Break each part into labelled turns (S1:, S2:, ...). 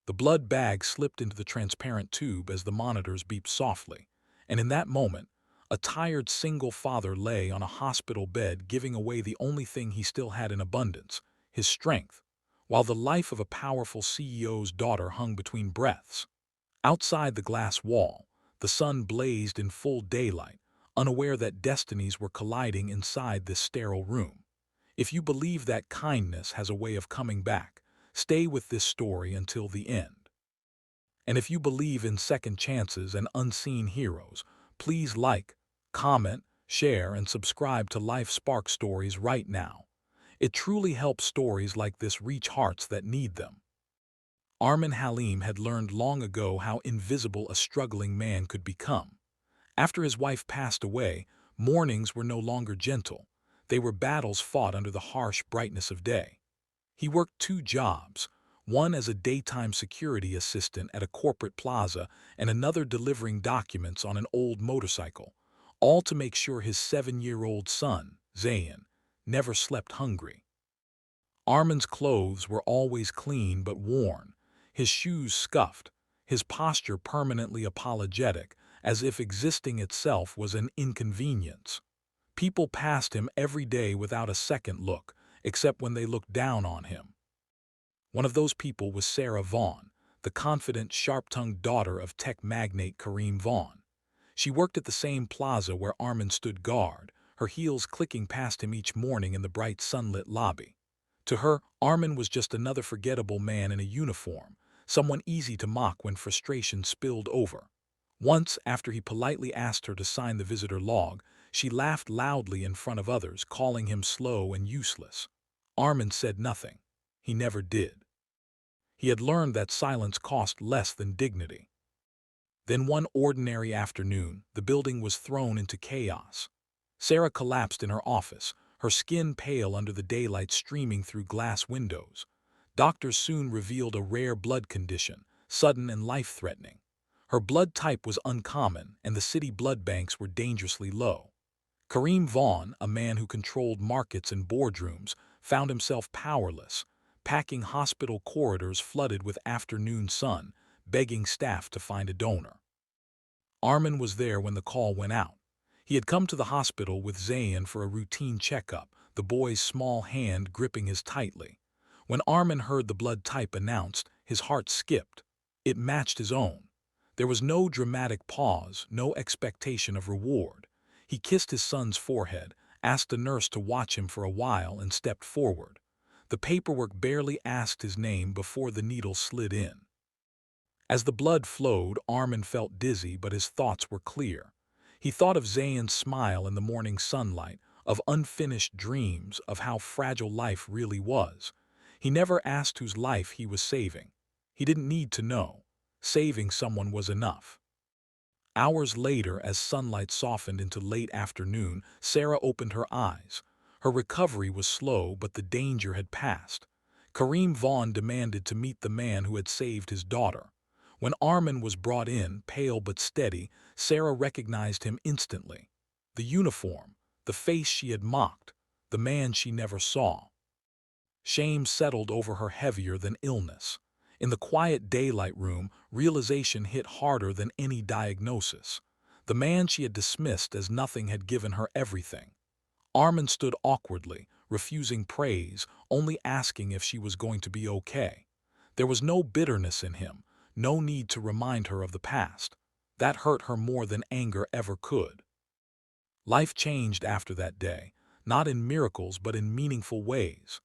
S1: The blood bag slipped into the transparent tube as the monitors beeped softly, and in that moment, a tired single father lay on a hospital bed giving away the only thing he still had in abundance, his strength, while the life of a powerful CEO's daughter hung between breaths. Outside the glass wall, the sun blazed in full daylight, unaware that destinies were colliding inside this sterile room. If you believe that kindness has a way of coming back, stay with this story until the end. And if you believe in second chances and unseen heroes, please like, comment, share, and subscribe to Life Spark Stories right now. It truly helps stories like this reach hearts that need them. Armin Halim had learned long ago how invisible a struggling man could become. After his wife passed away, mornings were no longer gentle. They were battles fought under the harsh brightness of day. He worked two jobs, one as a daytime security assistant at a corporate plaza and another delivering documents on an old motorcycle, all to make sure his 7-year-old son, Zayn, never slept hungry. Armin's clothes were always clean but worn, his shoes scuffed, his posture permanently apologetic, as if existing itself was an inconvenience. People passed him every day without a second look, except when they looked down on him. One of those people was Sarah Vaughn, the confident, sharp-tongued daughter of tech magnate Kareem Vaughn. She worked at the same plaza where Armin stood guard, her heels clicking past him each morning in the bright sunlit lobby. To her, Armin was just another forgettable man in a uniform, someone easy to mock when frustration spilled over. Once, after he politely asked her to sign the visitor log, she laughed loudly in front of others, calling him slow and useless. Armin said nothing. He never did. He had learned that silence cost less than dignity. Then one ordinary afternoon, the building was thrown into chaos. Sarah collapsed in her office, her skin pale under the daylight streaming through glass windows. Doctors soon revealed a rare blood condition, sudden and life-threatening. Her blood type was uncommon, and the city blood banks were dangerously low. Kareem Vaughn, a man who controlled markets and boardrooms, found himself powerless, packing hospital corridors flooded with afternoon sun, begging staff to find a donor. Armin was there when the call went out. He had come to the hospital with Zayn for a routine checkup, the boy's small hand gripping his tightly. When Armin heard the blood type announced, his heart skipped. It matched his own. There was no dramatic pause, no expectation of reward. He kissed his son's forehead, asked the nurse to watch him for a while, and stepped forward. The paperwork barely asked his name before the needle slid in. As the blood flowed, Armin felt dizzy, but his thoughts were clear. He thought of Zayn's smile in the morning sunlight, of unfinished dreams, of how fragile life really was. He never asked whose life he was saving. He didn't need to know. Saving someone was enough. Hours later, as sunlight softened into late afternoon, Sarah opened her eyes. Her recovery was slow, but the danger had passed. Kareem Vaughn demanded to meet the man who had saved his daughter. When Armin was brought in, pale but steady, Sarah recognized him instantly. The uniform, the face she had mocked, the man she never saw. Shame settled over her heavier than illness. In the quiet daylight room, realization hit harder than any diagnosis. The man she had dismissed as nothing had given her everything. Armin stood awkwardly, refusing praise, only asking if she was going to be okay. There was no bitterness in him, no need to remind her of the past. That hurt her more than anger ever could. Life changed after that day, not in miracles but in meaningful ways.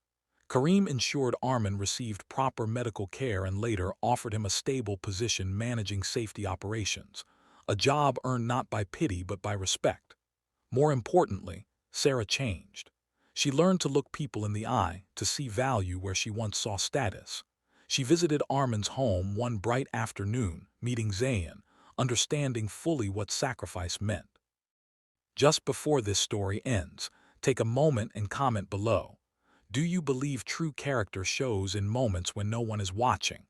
S1: Kareem ensured Armin received proper medical care and later offered him a stable position managing safety operations, a job earned not by pity but by respect. More importantly, Sarah changed. She learned to look people in the eye, to see value where she once saw status. She visited Armin's home one bright afternoon, meeting Zayn, understanding fully what sacrifice meant. Just before this story ends, take a moment and comment below. Do you believe true character shows in moments when no one is watching?